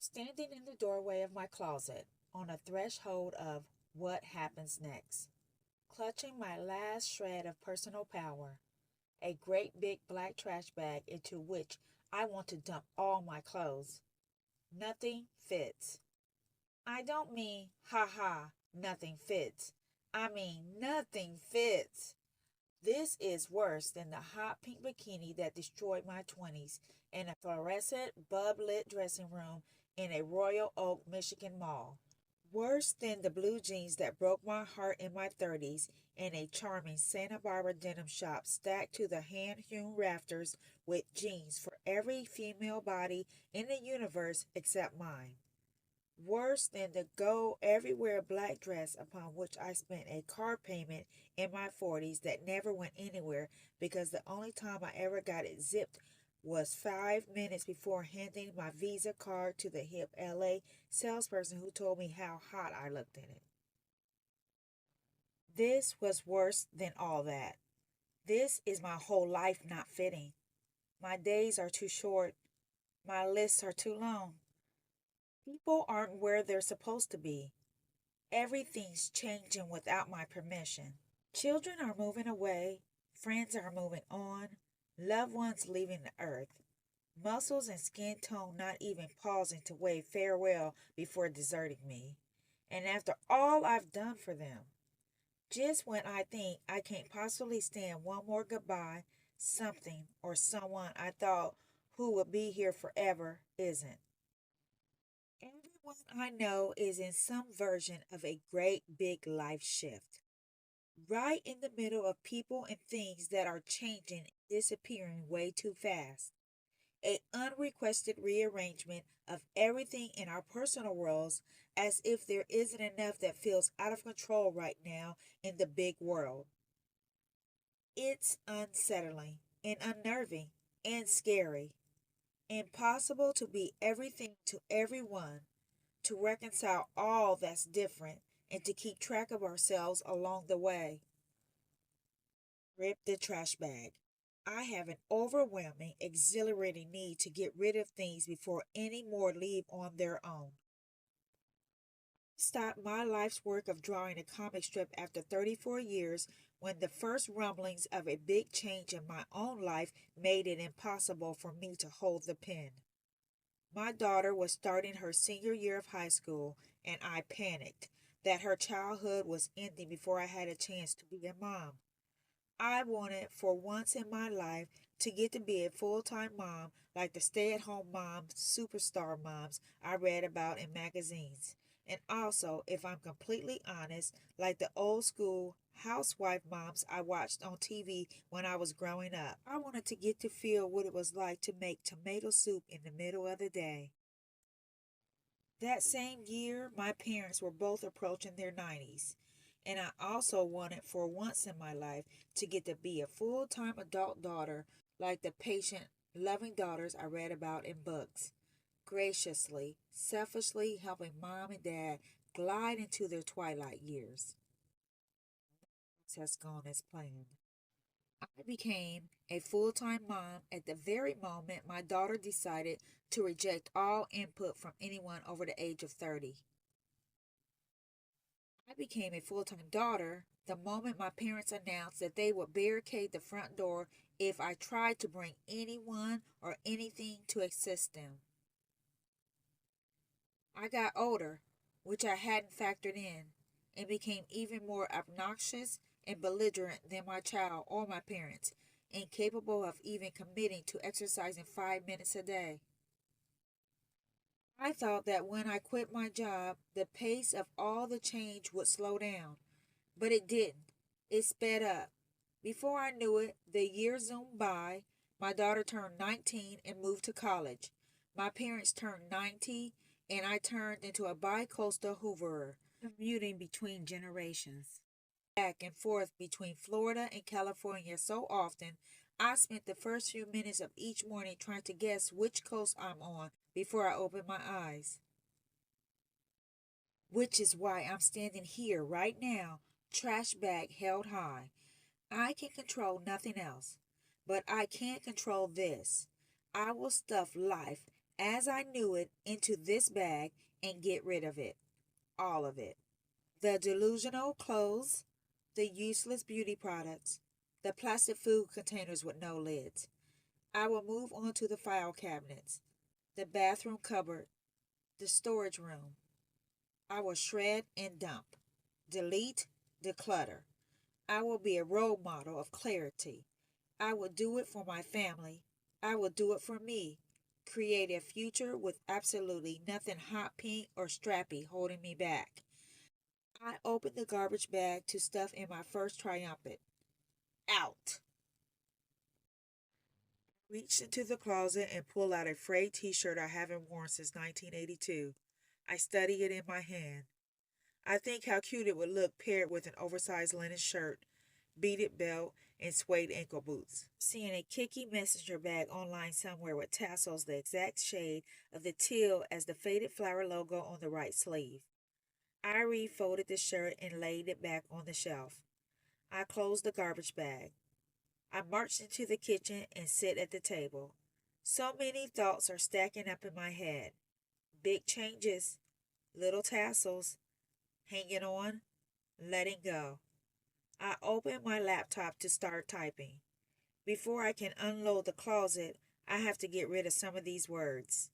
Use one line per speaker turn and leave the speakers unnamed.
Standing in the doorway of my closet, on a threshold of what happens next, clutching my last shred of personal power, a great big black trash bag into which I want to dump all my clothes. Nothing fits. I don't mean, ha ha, nothing fits. I mean, nothing fits. This is worse than the hot pink bikini that destroyed my 20s and a fluorescent bulb lit dressing room in a Royal Oak, Michigan mall. Worse than the blue jeans that broke my heart in my 30s and a charming Santa Barbara denim shop stacked to the hand hewn rafters with jeans for every female body in the universe except mine. Worse than the go everywhere black dress upon which I spent a car payment in my 40s that never went anywhere because the only time I ever got it zipped was 5 minutes before handing my Visa card to the hip LA salesperson who told me how hot I looked in it. This was worse than all that. This is my whole life not fitting. My days are too short. My lists are too long. People aren't where they're supposed to be. Everything's changing without my permission. Children are moving away, friends are moving on, loved ones leaving the earth. Muscles and skin tone not even pausing to wave farewell before deserting me. And after all I've done for them, just when I think I can't possibly stand one more goodbye, something or someone I thought who would be here forever isn't. Everyone I know is in some version of a great big life shift, right in the middle of people and things that are changing and disappearing way too fast. A unrequested rearrangement of everything in our personal worlds as if there isn't enough that feels out of control right now in the big world. It's unsettling and unnerving and scary. Impossible to be everything to everyone, to reconcile all that's different, and to keep track of ourselves along the way. Rip the trash bag. I have an overwhelming, exhilarating need to get rid of things before any more leave on their own. Stop my life's work of drawing a comic strip after 34 years when the first rumblings of a big change in my own life made it impossible for me to hold the pen. My daughter was starting her senior year of high school, and I panicked that her childhood was ending before I had a chance to be a mom. I wanted, for once in my life, to get to be a full time mom like the stay at home moms, superstar moms I read about in magazines. And also, if I'm completely honest, like the old school housewife moms I watched on TV when I was growing up. I wanted to get to feel what it was like to make tomato soup in the middle of the day. That same year, my parents were both approaching their 90s, and I also wanted for once in my life to get to be a full time adult daughter like the patient, loving daughters I read about in books, graciously, selfishly helping mom and dad glide into their twilight years. This has gone as planned. I became a full time mom at the very moment my daughter decided to reject all input from anyone over the age of 30. I became a full time daughter the moment my parents announced that they would barricade the front door if I tried to bring anyone or anything to assist them. I got older, which I hadn't factored in, and became even more obnoxious and belligerent than my child or my parents, incapable of even committing to exercising 5 minutes a day. I thought that when I quit my job, the pace of all the change would slow down, but it didn't. It sped up. Before I knew it, the years zoomed by. My daughter turned 19 and moved to college. My parents turned 90, and I turned into a bi-coastal Hooverer, commuting between generations. Back and forth between Florida and California so often, I spent the first few minutes of each morning trying to guess which coast I'm on before I open my eyes. Which is why I'm standing here right now, trash bag held high. I can control nothing else, but I can't control this. I will stuff life as I knew it into this bag and get rid of it, all of it. The delusional clothes, the useless beauty products, the plastic food containers with no lids. I will move on to the file cabinets, the bathroom cupboard, the storage room. I will shred and dump, delete, declutter. I will be a role model of clarity. I will do it for my family. I will do it for me. Create a future with absolutely nothing hot pink or strappy holding me back. I opened the garbage bag to stuff in my first triumphant. Out. Reached into the closet and pulled out a frayed t-shirt I haven't worn since 1982. I study it in my hand. I think how cute it would look paired with an oversized linen shirt, beaded belt, and suede ankle boots. Seeing a kicky messenger bag online somewhere with tassels the exact shade of the teal as the faded flower logo on the right sleeve. I refolded the shirt and laid it back on the shelf. I closed the garbage bag. I marched into the kitchen and sit at the table. So many thoughts are stacking up in my head. Big changes, little tassels, hanging on, letting go. I open my laptop to start typing. Before I can unload the closet, I have to get rid of some of these words.